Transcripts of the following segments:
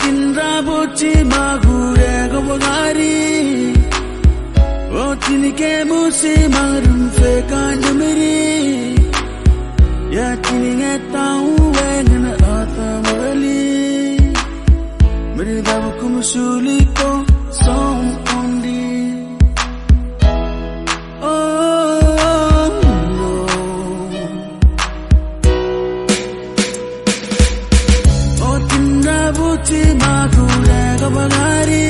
tinra bochi magure gobagari o tinike musi marum fe kanjamiri ya tininge tau wengna ata mali mere dabu kumusuli ko song ondi magure gabagari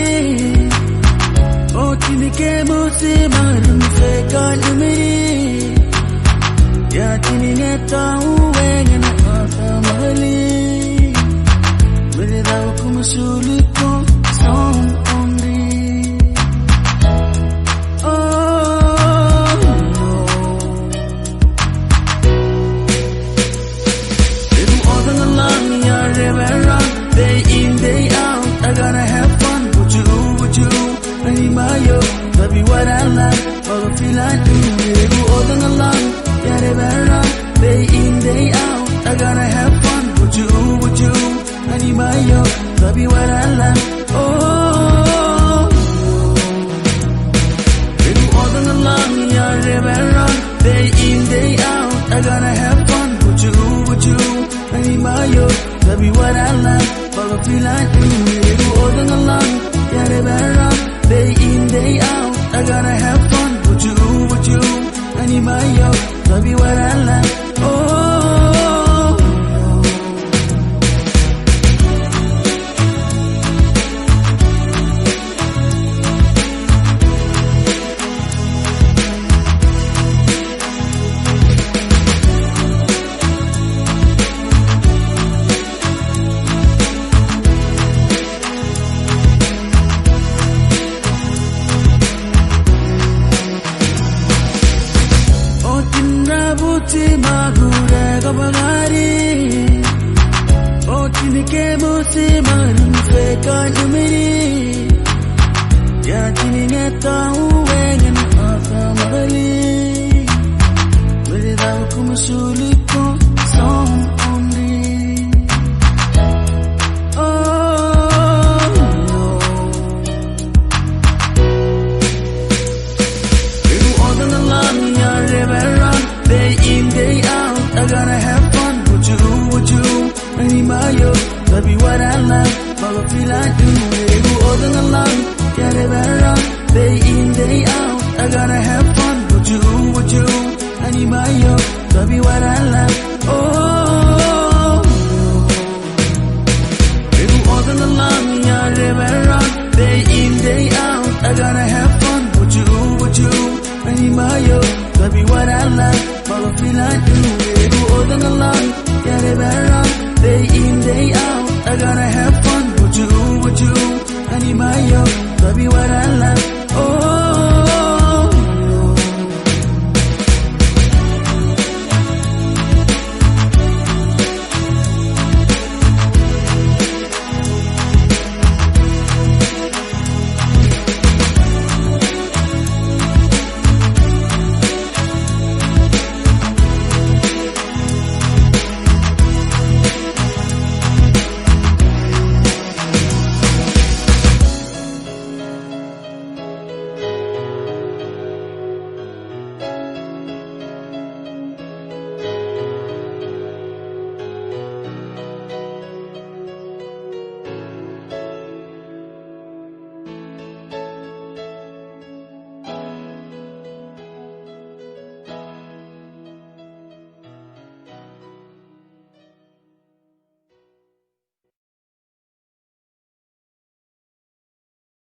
o tinike musi marum fe kanjamiri ya tininge tau wengna ata mali mere dabu kumusuli ko song ondi Day in, day out, I gotta have fun with you, I need my yo, that be what I like, all I feel I do, you all than along, yeah, they better. Day in, day out, I gotta have fun with you, I need my yo, that be what I like, oh, you all than along, yeah, they better. Day in, day out, I gotta have fun with you, I need my yo, that be what I like. All I feel like you all than along, yeah, they better. Day in, day out, I gotta have fun with you, I need my yo, that be what I like, oh. Magure gabagari o tinike musi marum fe kanjamiri ya tininge tau